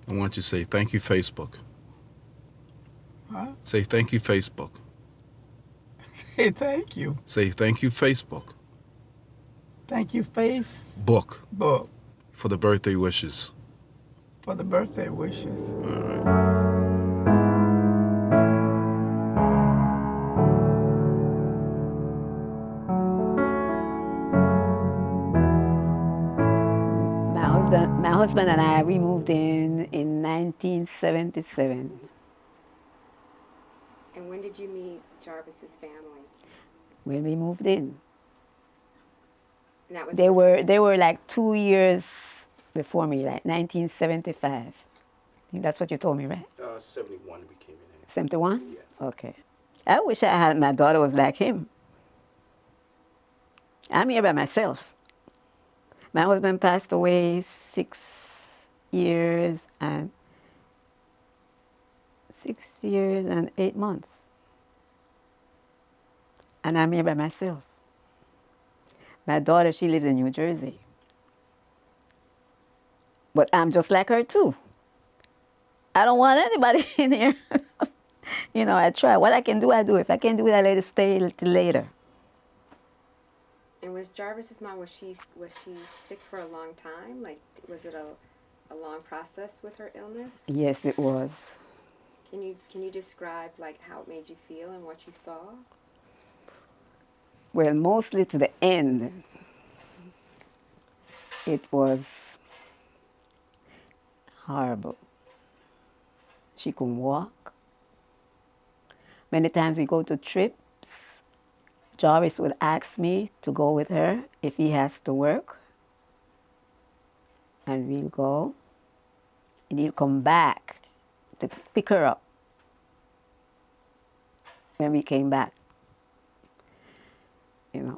I want you to say, thank you, Facebook. Huh? Say, thank you, Facebook. Say thank you. Say, thank you, Facebook. Thank you, Book Facebook, for the birthday wishes. for the birthday wishes. My husband and I, we moved in 1977. And when did you meet Jarvis's family? When we moved in, And that was they were like 2 years before me, like 1975. I think that's what you told me, right? 71 we came in. 71? Yeah. Okay. I wish I had my daughter was like him. I'm here by myself. My husband passed away 6 years and 6 years and 8 months. And I'm here by myself. My daughter, she lives in New Jersey. But I'm just like her too. I don't want anybody in here. I try. What I can do, I do. If I can't do it, I let it stay till later. And was Jarvis's mom, was she sick for a long time? Like, was it a long process with her illness? Yes, it was. Can you describe like how it made you feel and what you saw? Well, mostly to the end, it was horrible. She couldn't walk. Many times we go to trips, Jarvis would ask me to go with her if he has to work. And we'll go. And he'll come back to pick her up when we came back.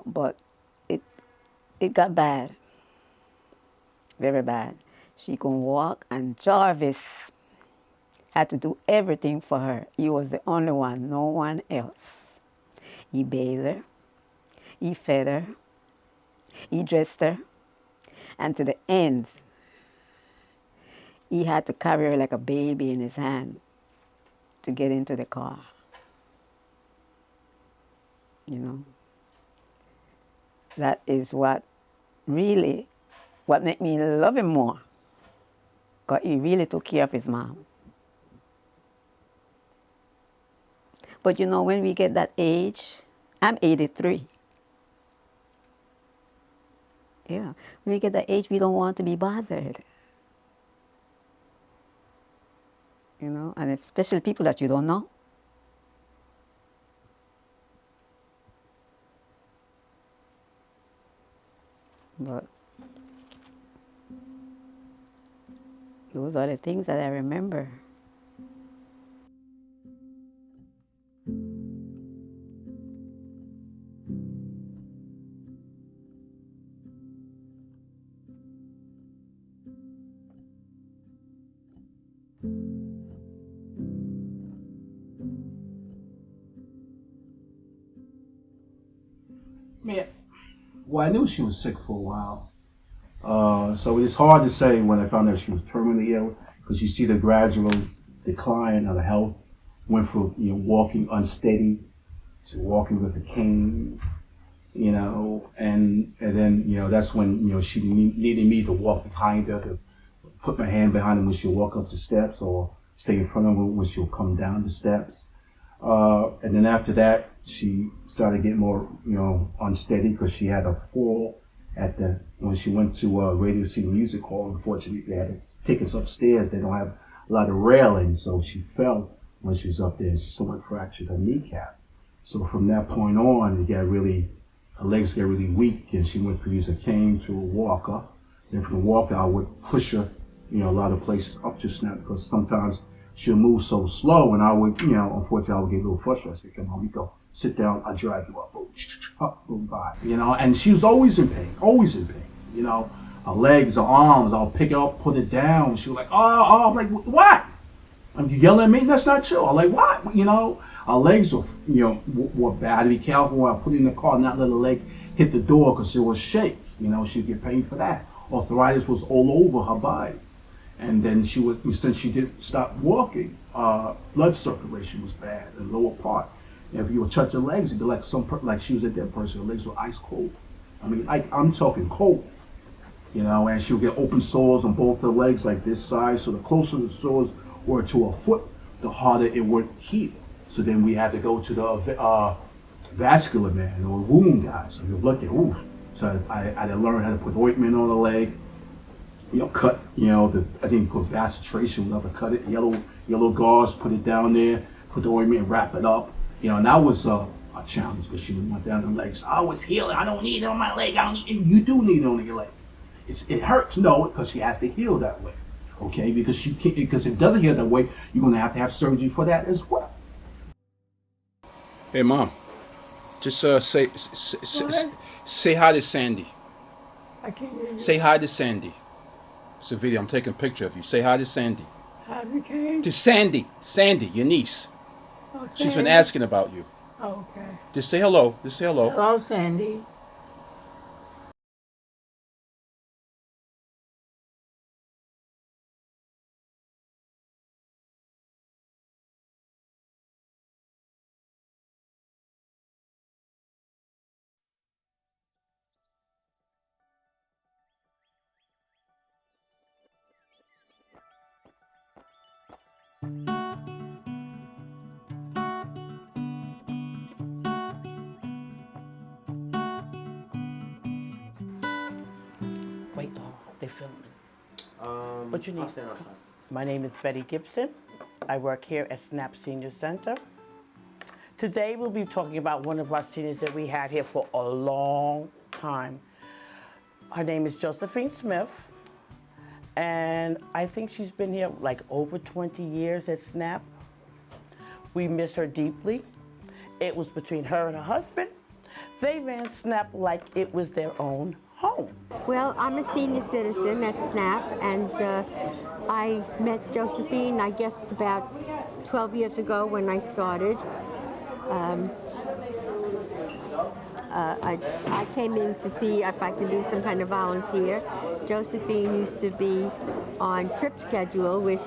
But it got bad. Very bad. She couldn't walk, and Jarvis had to do everything for her. He was the only one, no one else. He bathed her, he fed her, he dressed her, and to the end, he had to carry her like a baby in his hand to get into the car. That is what made me love him more. Because he really took care of his mom. But when we get that age, I'm 83. Yeah. When we get that age, we don't want to be bothered. And especially people that you don't know. But those are the things that I remember. Man, well, I knew she was sick for a while. So it's hard to say when I found out she was terminally ill because you see the gradual decline of the health. Went from walking unsteady to walking with a cane, and then that's when she needed me to walk behind her to put my hand behind her when she'll walk up the steps or stay in front of her when she'll come down the steps. And then after that, she started getting more, unsteady because she had a fall when she went to Radio City Music Hall. Unfortunately, they had tickets upstairs. They don't have a lot of railing, so she fell when she was up there. She somewhat fractured her kneecap. So from that point on, her legs got really weak, and she went from using a cane to a walker. Then from the walker, I would push her, a lot of places up to SNAP, because sometimes she'll move so slow, and I would, unfortunately, I would get a little frustrated. I said, come on, we go. Sit down, I drag you up, boom, bye. And she was always in pain, her legs, her arms, I'll pick her up, put it down. She was like, oh, I'm like, what? You yelling at me? That's not true. I'm like, what? Her legs were bad. To be careful when I put it in the car, not let her leg hit the door because it was shake. She'd get paid for that. Arthritis was all over her body. And then since she didn't stop walking, blood circulation was bad in the lower part. And if you would touch her legs, it'd be like like she was a dead person. Her legs were ice cold. I mean, I'm talking cold. And she would get open sores on both her legs like this size. So the closer the sores were to her foot, the harder it would heal. So then we had to go to the vascular man or wound guy. So you look at, So I had to learn how to put ointment on the leg, cut, I think put vacitration, whatever, cut it, yellow gauze, put it down there, put the ointment, wrap it up. And that was a challenge because she went down the legs. I was healing, I don't need it on my leg, you do need it on your leg. It hurts, no, because she has to heal that way, okay? Because if it doesn't heal that way, you're gonna have to have surgery for that as well. Hey, Mom. Just say hi to Sandy. I can't hear you. Say hi to Sandy. It's a video. I'm taking a picture of you. Say hi to Sandy. How you came? To Sandy, your niece. Oh, She's been Sandy. asking about you. Oh, okay. Just say hello. Just say hello. Hello, Sandy. Wait, they're filming. What's your name? My name is Betty Gibson. I work here at SNAP Senior Center. Today we'll be talking about one of our seniors that we had here for a long time. Her name is Josephine Smith, and I think she's been here like over 20 years at SNAP. We miss her deeply. It was between her and her husband. They ran SNAP like it was their own home. Well, I'm a senior citizen at SNAP, and I met Josephine, I guess, about 12 years ago when I started. I came in to see if I could do some kind of volunteer. Josephine used to be on trip schedule where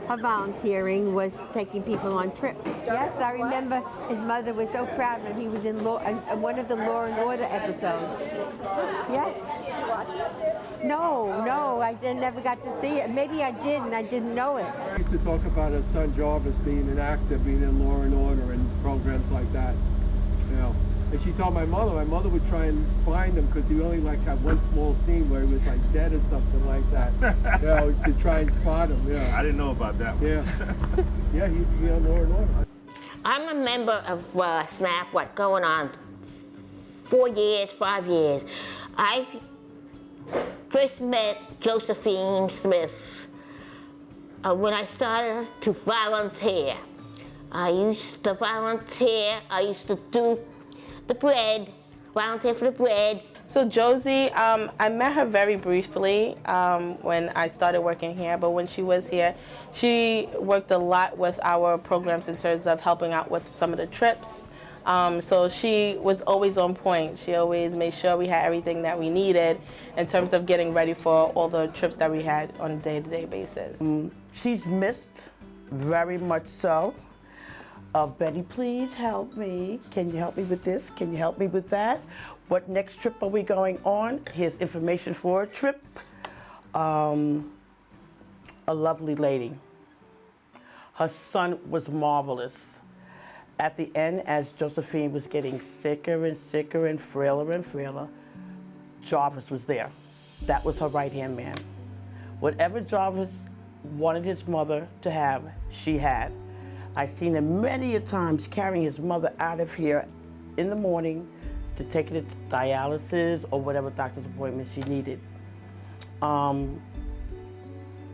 her volunteering was taking people on trips. Yes, I remember his mother was so proud of him. He was in one of the Law and Order episodes. Yes. Did you watch it? No, I never got to see it. Maybe I did and I didn't know it. I used to talk about his son Jarvis being an actor, being in Law and Order and programs like that. And she told my mother would try and find him because he only had one small scene where he was dead or something like that. To try and spot him. Yeah. I didn't know about that one. Yeah. Yeah, he used to be on Law and Order. I'm a member of SNAP, going on 4 years, 5 years. I first met Josephine Smith when I started to volunteer. I used to volunteer, I used to do the bread, volunteer for the bread. So Josie, I met her very briefly when I started working here, but when she was here, she worked a lot with our programs in terms of helping out with some of the trips. So she was always on point. She always made sure we had everything that we needed in terms of getting ready for all the trips that we had on a day-to-day basis. She's missed, very much so. Betty, please help me. Can you help me with this? Can you help me with that? What next trip are we going on? Here's information for a trip. A lovely lady. Her son was marvelous. At the end, as Josephine was getting sicker and sicker and frailer, Jarvis was there. That was her right-hand man. Whatever Jarvis wanted his mother to have, she had. I seen him many a times carrying his mother out of here in the morning to take her to dialysis or whatever doctor's appointment she needed.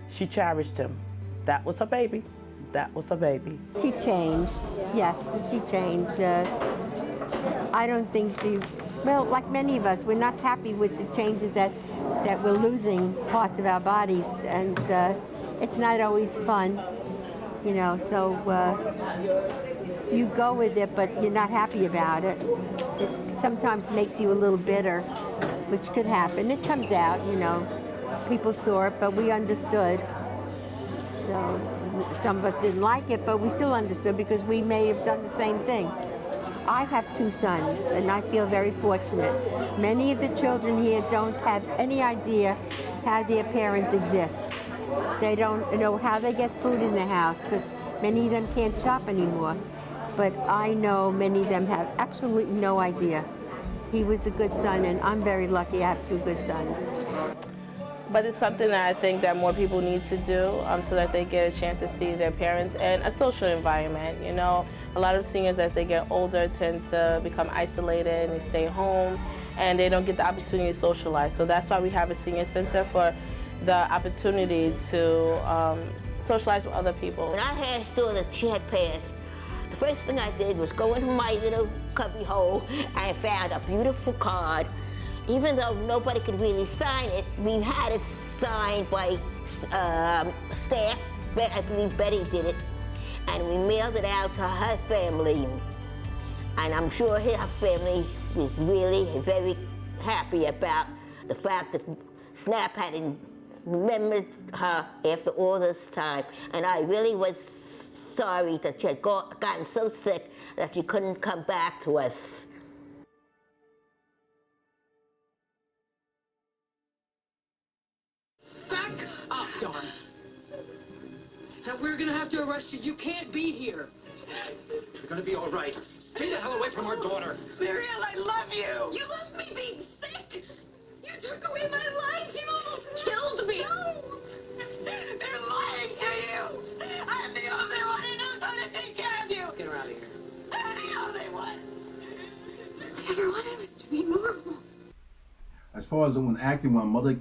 She cherished him. That was her baby. That was her baby. She changed. Yes, she changed. I don't think she, well, like many of us, we're not happy with the changes that we're losing parts of our bodies, and it's not always fun, you know, so you go with it, but you're not happy about it. It sometimes makes you a little bitter, which could happen. It comes out, you know. People saw it, but we understood. So some of us didn't like it, but we still understood because we may have done the same thing. I have 2 sons, and I feel very fortunate. Many of the children here don't have any idea how their parents exist. They don't know how they get food in the house because many of them can't shop anymore. But I know many of them have absolutely no idea. He was a good son, and I'm very lucky I have 2 good sons. But it's something that I think that more people need to do so that they get a chance to see their parents and a social environment. You know, a lot of seniors as they get older tend to become isolated and they stay home and they don't get the opportunity to socialize. So that's why we have a senior center for the opportunity to socialize with other people. When I had saw that she had passed, the first thing I did was go into my little cubby hole and found a beautiful card. Even though nobody could really sign it, we had it signed by staff. I believe Betty did it. And we mailed it out to her family. And I'm sure her family was really very happy about the fact that SNAP had remembered her after all this time. And I really was sorry that she had gotten so sick that she couldn't come back to us. Back up, Dawn. And we're gonna have to arrest you. You can't be here. You're gonna be all right. Stay the hell away from our daughter. Mariel, I love you. You love me being sick. You took away my life. You almost killed me. No. They're lying to you. I'm the only one who knows how to take care of you. Get her out of here. I'm the only one. I never wanted us to be normal. As far as when acting, my mother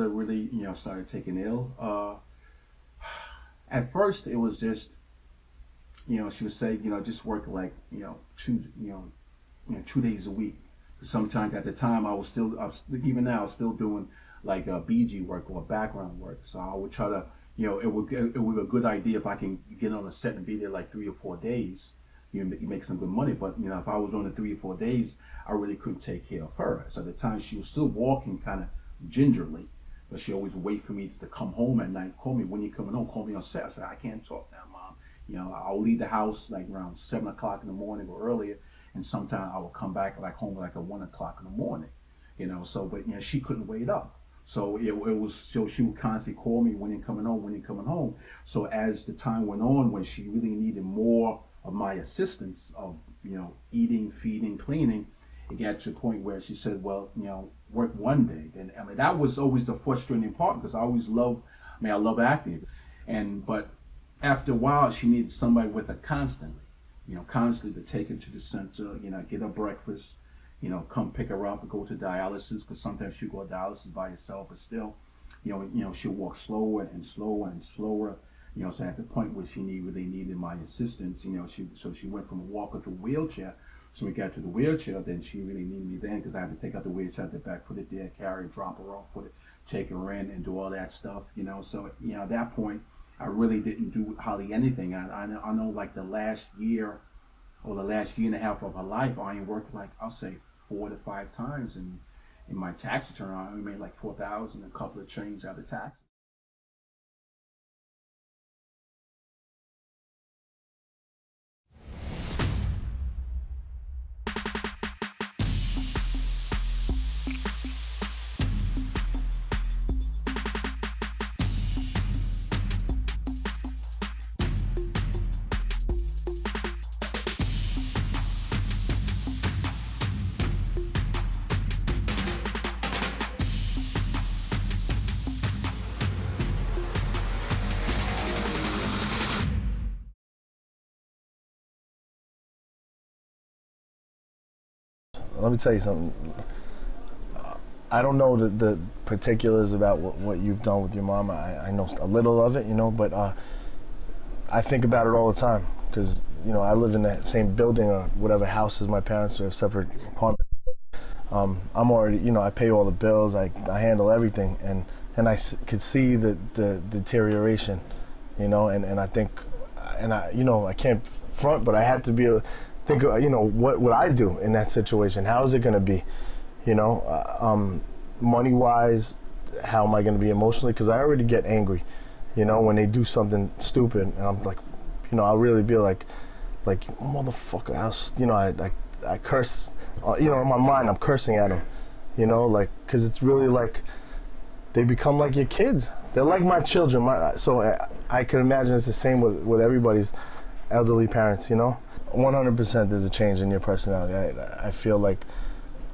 really, started taking ill. At first, it was just, she would say, just work like, 2 days a week. Sometimes at the time, I was even now, I was still doing like BG work or background work. So I would try to, it would be a good idea if I can get on a set and be there like 3 or 4 days. You make some good money, but if I was on the 3 or 4 days, I really couldn't take care of her. So at the time, she was still walking kind of gingerly, but she always wait for me to come home at night. Call me when you're coming home. Call me on set. I said, I can't talk now, Mom. I'll leave the house like around 7 o'clock in the morning or earlier, and sometimes I will come back like home like at 1 o'clock in the morning. So but she couldn't wait up. So it was so she would constantly call me when you're coming home. So as the time went on, when she really needed more of my assistance of eating, feeding, cleaning, it got to a point where she said, well, work one day. And that was always the frustrating part because I always love acting. But after a while, she needed somebody with her constantly to take her to the center, get her breakfast, come pick her up and go to dialysis, because sometimes she'll go to dialysis by herself, but still, she'll walk slower and slower and slower. So at the point where she really needed my assistance, she went from a walker to a wheelchair. So we got to the wheelchair, then she really needed me then, because I had to take out the wheelchair at the back, put it there, carry it, drop her off, take her in, and do all that stuff. So at that point, I really didn't do hardly anything. I know like the last year or the last year and a half of her life, I only worked like, I'll say 4 to 5 times, and in my tax return, I only made like $4,000, a couple of change out of tax. let me tell you something. I don't know the particulars about what you've done with your mom. I know a little of it, but I think about it all the time because, I live in the same building or whatever house as my parents. We have separate apartments. I'm already, I pay all the bills. I handle everything, and I could see the deterioration, and I think, I can't front, but I have to be able to think, what would I do in that situation? How is it going to be? Money-wise, how am I going to be emotionally? Because I already get angry, when they do something stupid, and I'm like, I'll really be like motherfucker. I curse, in my mind, I'm cursing at them, because it's really like they become like your kids. They're like my children. So I can imagine it's the same with everybody's elderly parents. 100% there's a change in your personality. I feel like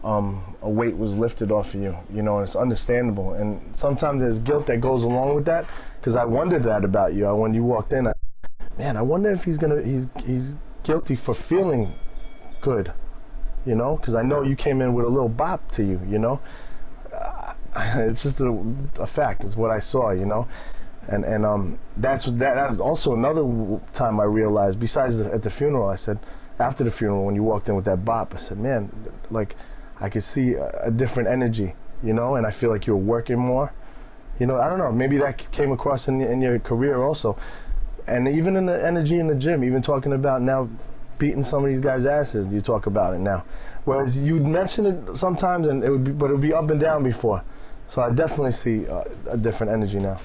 a weight was lifted off of you, and it's understandable. And sometimes there's guilt that goes along with that, because I wondered that about you. When you walked in, I wonder if he's guilty for feeling good, because I know you came in with a little bop to you, it's just a fact. It's what I saw, and that was also another time I realized, besides at the funeral, I said, after the funeral, when you walked in with that bop, I said, man, like, I could see a different energy, and I feel like you were working more. I don't know, maybe that came across in your career also. And even in the energy in the gym, even talking about now beating some of these guys' asses, you talk about it now. Whereas you'd mention it sometimes, and it would be up and down before. So I definitely see a different energy now.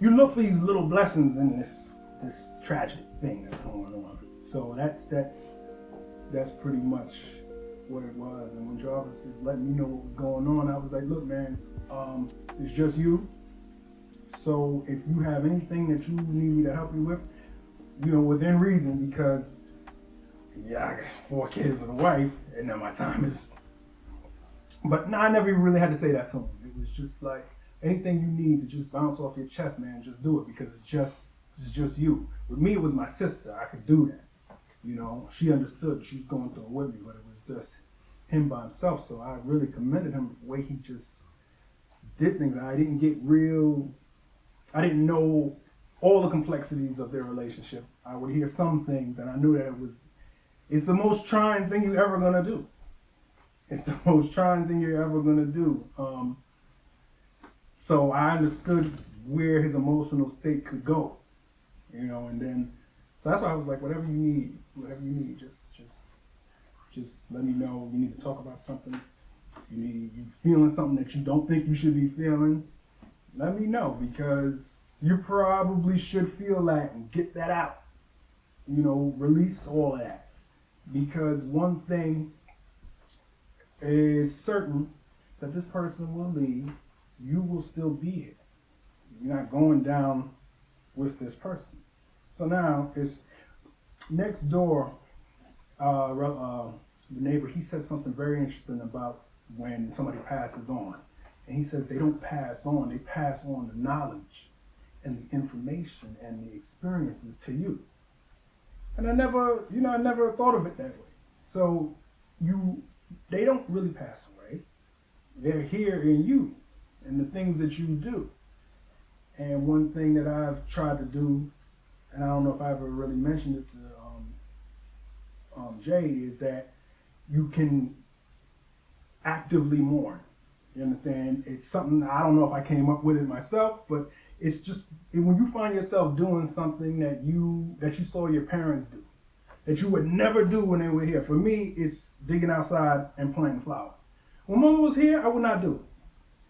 You look for these little blessings in this tragic thing that's going on. So that's pretty much what it was. And when Jarvis is letting me know what was going on, I was like, look, man, it's just you. So if you have anything that you need me to help you with, within reason, because I got 4 kids and a wife, and now my time is. But no, I never really had to say that to him. It was just like, anything you need to just bounce off your chest, man, just do it, because it's just you. With me, it was my sister. I could do that. She understood. She was going through it with me, but it was just him by himself. So I really commended him for the way he just did things. I didn't know all the complexities of their relationship. I would hear some things, and I knew that it's the most trying thing you're ever gonna do. It's the most trying thing you're ever gonna do. So I understood where his emotional state could go, and then, so that's why I was like, whatever you need, just let me know. You need to talk about something. You feeling something that you don't think you should be feeling, let me know, because you probably should feel that and get that out, release all of that, because one thing is certain, that this person will leave. You will still be here. You're not going down with this person. So now it's next door. The neighbor, he said something very interesting about when somebody passes on, and he says they don't pass on; they pass on the knowledge and the information and the experiences to you. And I never thought of it that way. So they don't really pass away. They're here in you. And the things that you do. And one thing that I've tried to do, and I don't know if I ever really mentioned it to Jay, is that you can actively mourn. You understand? It's something, I don't know if I came up with it myself, but it's just, when you find yourself doing something that you saw your parents do, that you would never do when they were here. For me, it's digging outside and planting flowers. When Mama was here, I would not do it.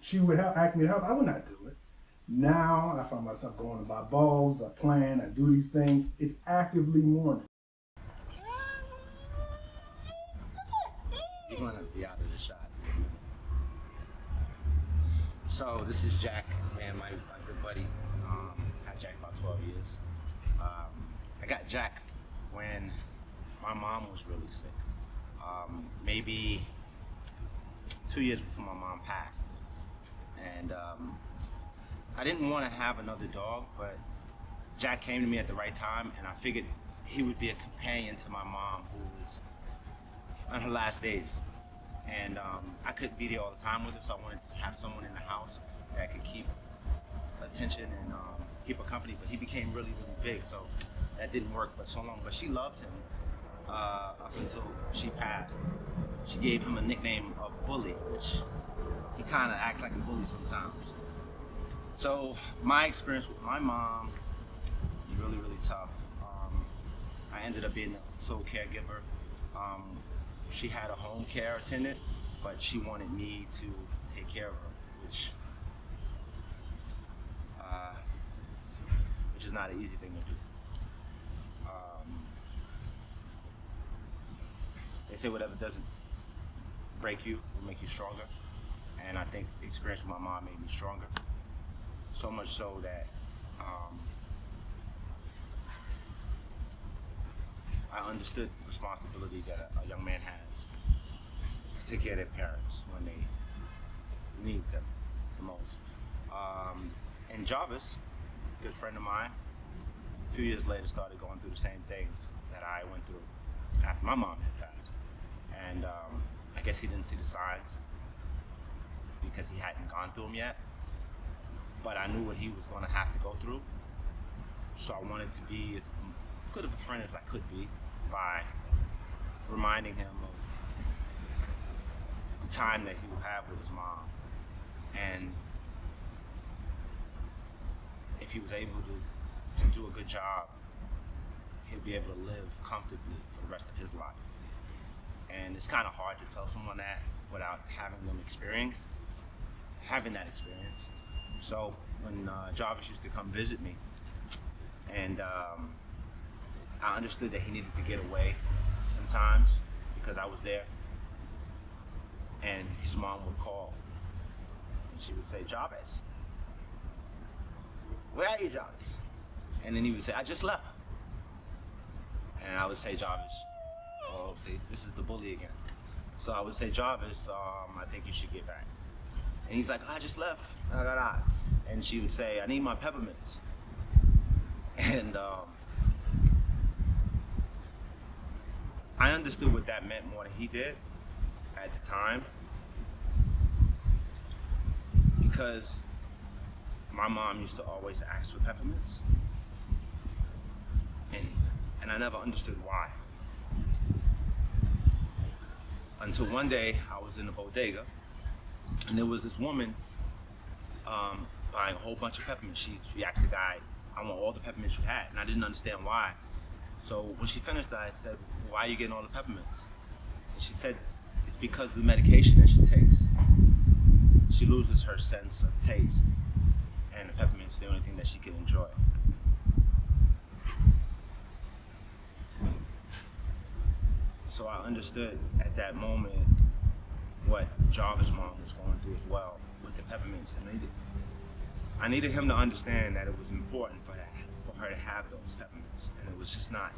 She would ask me to help. I would not do it. Now I find myself going to buy bulbs, I plan, I do these things. It's actively mourning. You're going to be out of the shot. So this is Jack, man, my good buddy. Had Jack about 12 years. I got Jack when my mom was really sick. Maybe 2 years before my mom passed. And I didn't want to have another dog, but Jack came to me at the right time, and I figured he would be a companion to my mom, who was on her last days. And I couldn't be there all the time with her, so I wanted to have someone in the house that could keep attention and keep her company. But he became really, really big, so that didn't work but so long. But she loved him up until she passed. She gave him a nickname of Bully, which he kind of acts like a bully sometimes. So my experience with my mom was really, really tough. I ended up being the sole caregiver. She had a home care attendant, but she wanted me to take care of her, which is not an easy thing to do. They say whatever doesn't break you will make you stronger, and I think the experience with my mom made me stronger. So much so that I understood the responsibility that a young man has to take care of their parents when they need them the most. And Jarvis, a good friend of mine, a few years later started going through the same things that I went through after my mom had passed. And I guess he didn't see the signs because he hadn't gone through them yet. But I knew what he was going to have to go through. So I wanted to be as good of a friend as I could be by reminding him of the time that he would have with his mom. And if he was able to do a good job, he'll be able to live comfortably for the rest of his life. And it's kind of hard to tell someone that without having them having that experience. So when Jarvis used to come visit me, and I understood that he needed to get away sometimes because I was there, and his mom would call, and she would say, "Jarvis, where are you, Jarvis?" And then he would say, "I just left." And I would say, "Jarvis, oh, see, this is the bully again." So I would say, "Jarvis, I think you should get back." And he's like, "I just left." And she would say, "I need my peppermints." And I understood what that meant more than he did at the time, because my mom used to always ask for peppermints, and I never understood why. Until one day I was in the bodega, and there was this woman buying a whole bunch of peppermints. She asked the guy, "I want all the peppermints you had," and I didn't understand why. So when she finished that, I said, "Why are you getting all the peppermints?" And she said, "It's because of the medication that she takes. She loses her sense of taste, and the peppermint's the only thing that she can enjoy." So I understood at that moment what Jarvis' mom was going through as well with the peppermints, and I needed him to understand that it was important for her to have those peppermints, and it was just not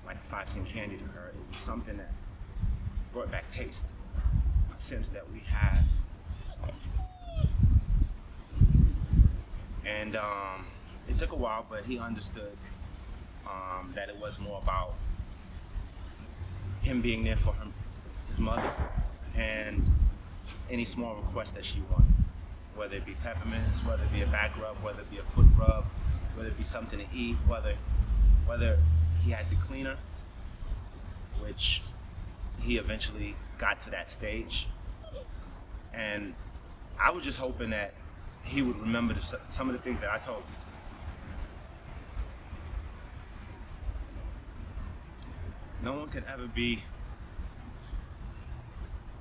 like a 5-cent candy to her. It was something that brought back taste, a sense that we have. And it took a while, but he understood that it was more about him being there for his mother, and any small request that she wanted, whether it be peppermints, whether it be a back rub, whether it be a foot rub, whether it be something to eat, whether he had to clean her, which he eventually got to that stage. And I was just hoping that he would remember some of the things that I told him. No one could ever be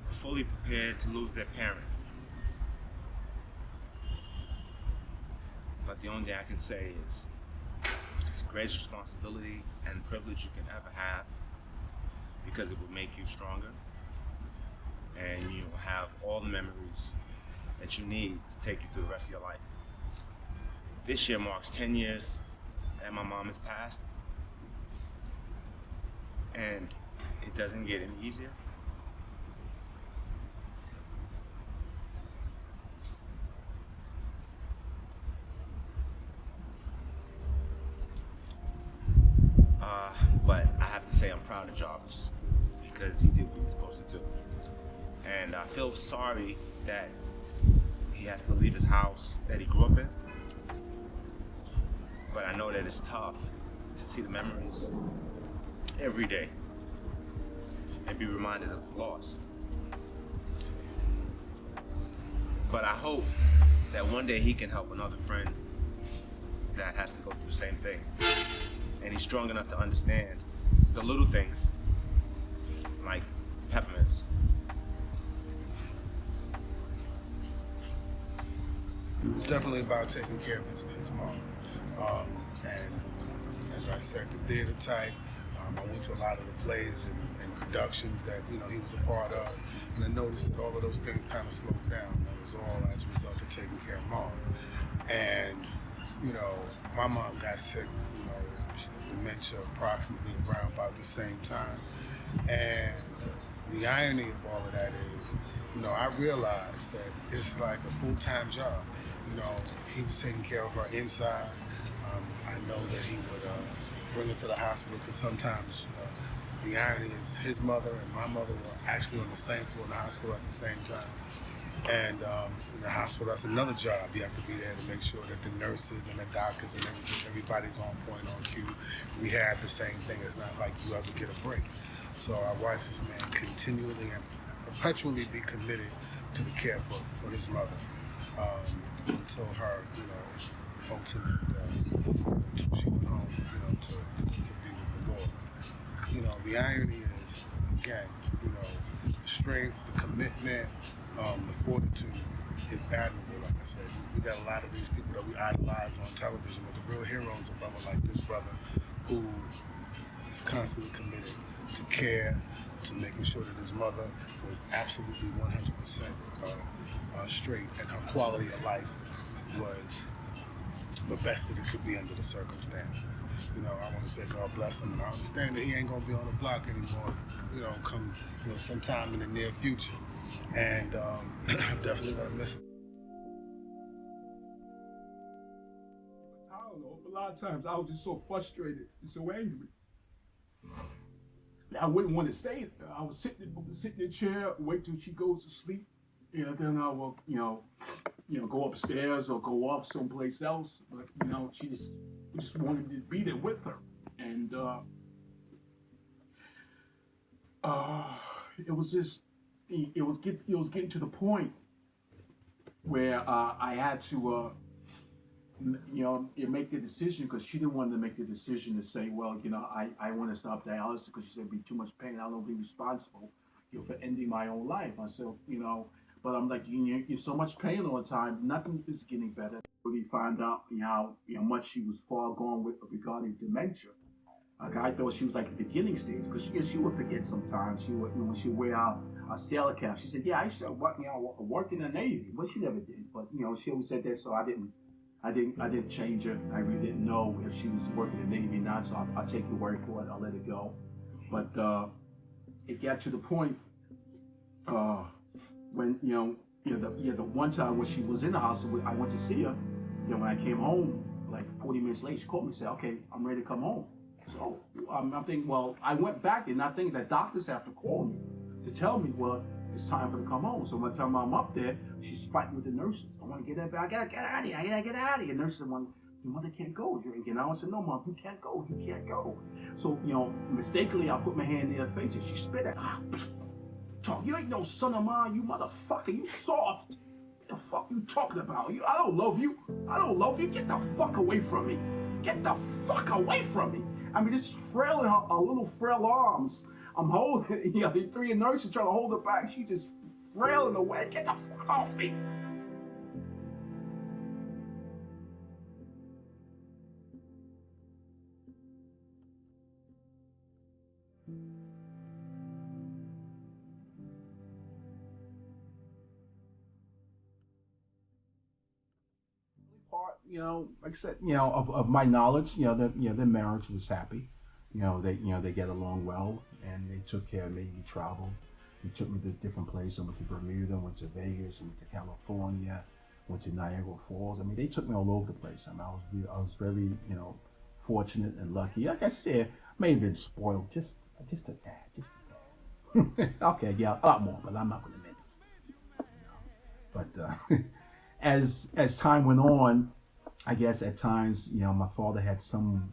fully prepared to lose their parent. But the only thing I can say is it's the greatest responsibility and privilege you can ever have, because it will make you stronger, and you will have all the memories that you need to take you through the rest of your life. This year marks 10 years that my mom has passed, and it doesn't get any easier. But I have to say I'm proud of Jarvis because he did what he was supposed to do. And I feel sorry that he has to leave his house that he grew up in. But I know that it's tough to see the memories every day and be reminded of his loss. But I hope that one day he can help another friend that has to go through the same thing. And he's strong enough to understand the little things, like peppermints. Definitely about taking care of his mom. And as I said, the theater type, I went to a lot of the plays and productions that, you know, he was a part of. And I noticed that all of those things kind of slowed down. That was all as a result of taking care of mom. And, you know, my mom got sick, you know, she had dementia approximately around about the same time. And the irony of all of that is, you know, I realized that it's like a full-time job. You know, he was taking care of her inside. I know that he would bring her to the hospital because sometimes the irony is his mother and my mother were actually on the same floor in the hospital at the same time. And in the hospital, that's another job. You have to be there to make sure that the nurses and the doctors and everybody's on point, on cue. Rehab, the same thing. It's not like you ever get a break. So I watched this man continually and perpetually be committed to the care for his mother until her, you know, ultimate, until she went home, you know, to be with the Lord. You know, the irony is, again, you know, the strength, the commitment, the fortitude is admirable. Like I said, we got a lot of these people that we idolize on television, but the real heroes are brother like this brother who is constantly committed to care, to making sure that his mother was absolutely 100% straight, and her quality of life was the best that it could be under the circumstances. You know, I want to say God bless him, and I understand that he ain't gonna be on the block anymore, you know, come, you know, sometime in the near future. And I'm definitely gonna miss him. I don't know, a lot of times I was just so frustrated and so angry. I wouldn't want to stay there. I would sit in the chair, wait till she goes to sleep, and then I will, you know, go upstairs or go off someplace else. But you know, she just wanted to be there with her, and it was just, it was getting to the point where I had to, you know, make the decision, because she didn't want to make the decision to say, well, you know, I want to stop dialysis because she said it'd be too much pain. I don't be responsible, you know, for ending my own life. I said, you know, but I'm like, you're so much pain all the time. Nothing is getting better. Really found out how much she was far gone with regarding dementia. Like, I thought she was like at the beginning stage, because she would forget sometimes. She would, you know, when she would wear out a sailor cap. She said, yeah, I used to work in the Navy, but she never did. But you know, she always said that, so I didn't change her. I really didn't know if she was working in the Navy or not, so I'll take your word for it. I'll let it go. But it got to the point when the one time when she was in the hospital, I went to see her. You know, when I came home, like 40 minutes later, she called me and said, okay, I'm ready to come home. So I'm thinking, well, I went back and I think that doctors have to call me to tell me, well, it's time for her to come home. So by the time I'm up there, she's fighting with the nurses. I want to get her back. I gotta get out of here. I gotta get out of here. The nurses said, well, your mother can't go. You know, I said, no, Mom, you can't go. You can't go. So, you know, mistakenly, I put my hand in her face and she spit at me. Talk, you ain't no son of mine, you motherfucker. You soft. What the fuck you talking about? I don't love you. I don't love you. Get the fuck away from me. Get the fuck away from me. I mean, just frail in her little frail arms. I'm holding, you know, the three nurses trying to hold her back. She just frailing away. Get the fuck off me. Part, you know, like I said, you know, of my knowledge, you know, their marriage was happy. they get along well, and they took care of me. We traveled. They took me to different places. I went to Bermuda, went to Vegas, went to California, went to Niagara Falls. I mean, they took me all over the place. I mean, I was very, fortunate and lucky. Like I said, may have been spoiled just a tad. Okay, yeah, a lot more, but I'm not going to admit it. But as time went on, I guess at times, my father had some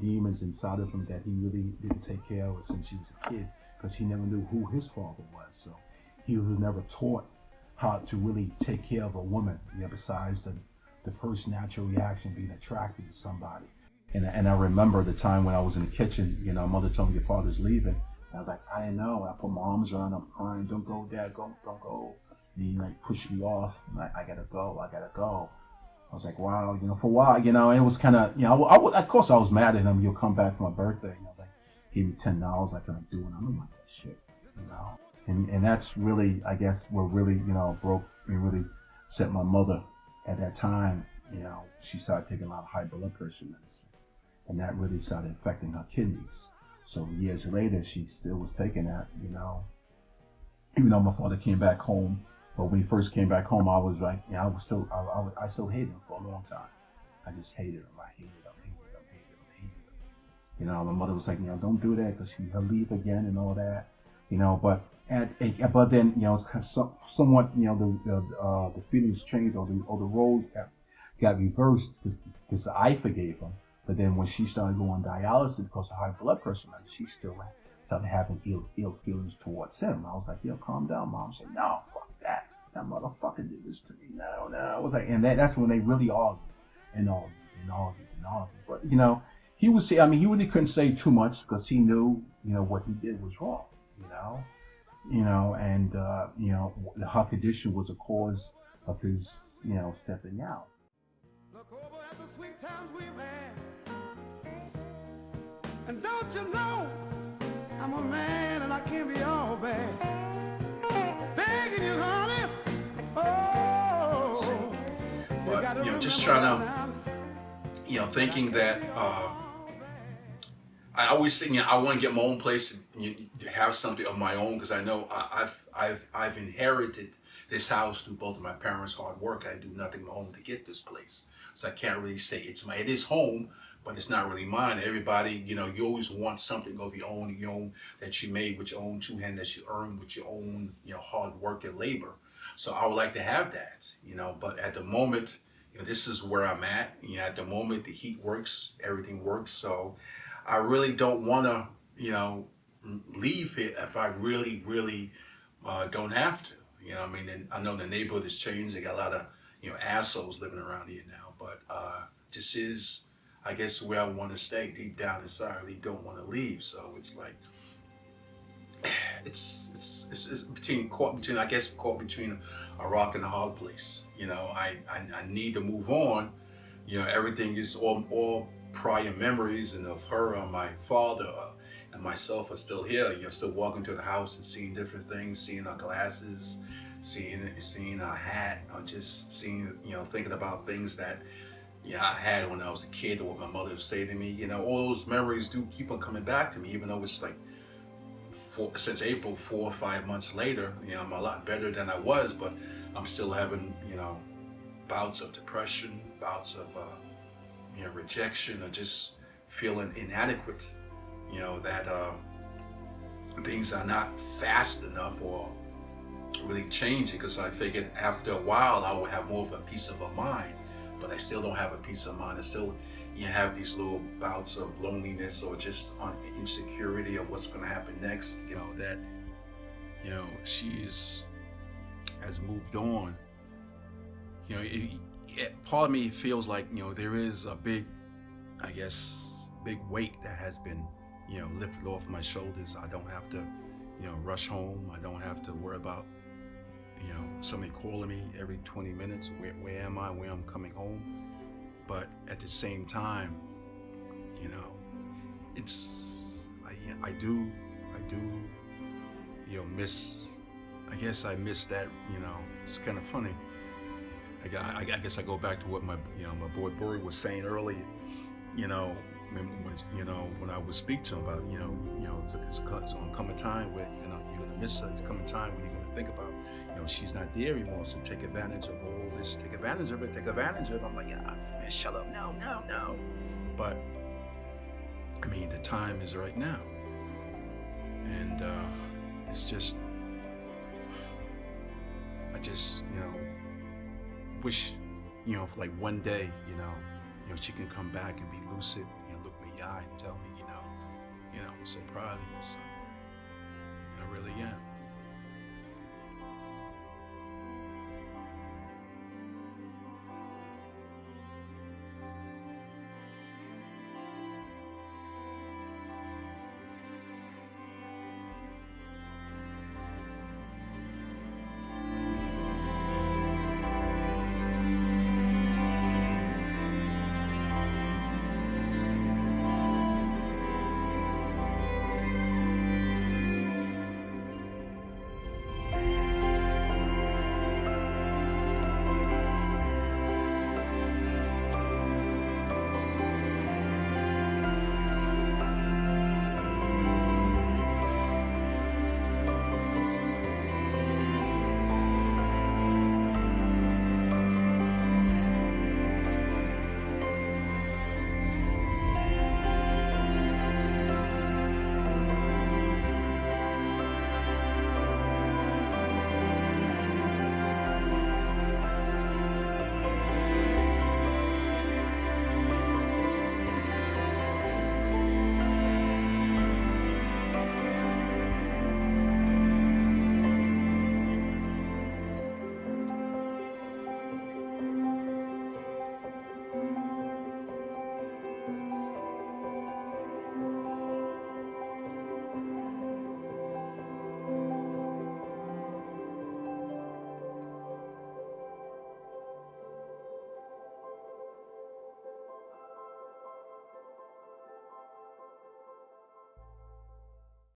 demons inside of him that he really didn't take care of since he was a kid, because he never knew who his father was. So he was never taught how to really take care of a woman, besides the first natural reaction being attracted to somebody. And I remember the time when I was in the kitchen, mother told me your father's leaving. And I was like, I didn't know. I put my arms around him, crying, don't go, Dad, don't go. And he pushed me off. And I gotta go. I was like, wow, for a while, and it was kind of, of course I was mad at him. He'll come back for my birthday, give me $10, like I'm doing. I don't want that shit, And that's really, I guess, what really, broke and really set my mother at that time. She started taking a lot of high blood pressure medicine, and that really started affecting her kidneys. So years later, she still was taking that, even though my father came back home. But when he first came back home, I was like, I still hated him for a long time. I just hated him. I hated him. My mother was like, don't do that because he'll leave again and all that. But then, somewhat, the feelings changed, or the roles got reversed because I forgave him. But then when she started going dialysis because of high blood pressure, she still started having ill feelings towards him. I was like, calm down, Mom. She said, no, fuck that. That motherfucker did this to me. No. I was like, and that's when they really argued and argued. But, he would say, he really couldn't say too much because he knew, what he did was wrong, and her condition was a cause of his, stepping out. Look over at the sweet times we've had. And don't you know, I'm a man and I can't be all bad. Begging you, honey. Oh. But, just trying to, thinking that, I always think, I want to get my own place and have something of my own, because I know I've inherited this house through both of my parents' hard work. I do nothing of my own to get this place, so I can't really say it is home, but it's not really mine. Everybody, you always want something of your own, that you made with your own two hands, that you earned with your own, hard work and labor. So I would like to have that, but at the moment, this is where I'm at. At the moment, the heat works, everything works. So I really don't want to, leave it if I really, really don't have to. And I know the neighborhood has changed. They got a lot of, assholes living around here now. But this is, I guess, where I want to stay deep down inside. I really don't want to leave. So it's like, it's caught between a rock and a hard place. I need to move on. Everything is all prior memories, and of her and my father and myself are still here. Still walking to the house and seeing different things, seeing her glasses, seeing her hat, or just seeing, thinking about things that I had when I was a kid, or what my mother would say to me. All those memories do keep on coming back to me, even though it's like since April, 4 or 5 months later. I'm a lot better than I was, but I'm still having bouts of depression, bouts of rejection, or just feeling inadequate, that things are not fast enough or really changing, because I figured after a while I would have more of a peace of a mind, but I still don't have a peace of mind. I still have these little bouts of loneliness, or just on insecurity of what's going to happen next, that she has moved on. Part of me feels like, there is a big weight that has been, lifted off my shoulders. I don't have to, rush home. I don't have to worry about, somebody calling me every 20 minutes. Where am I? Where I'm coming home? But at the same time, it's, I do, miss, I guess I miss that, it's kind of funny. I guess I go back to what my boy Burry was saying earlier. you know, when I would speak to him about, it's gonna come a time where you're gonna miss her. It's coming time when you're gonna think about, she's not there anymore. So take advantage of all this. Take advantage of it. I'm like, yeah, man, shut up. No. But I mean, the time is right now, and it's just, I just, wish, for like one day, she can come back and be lucid and look me in the eye and tell me, I'm so proud of you, son. I really am.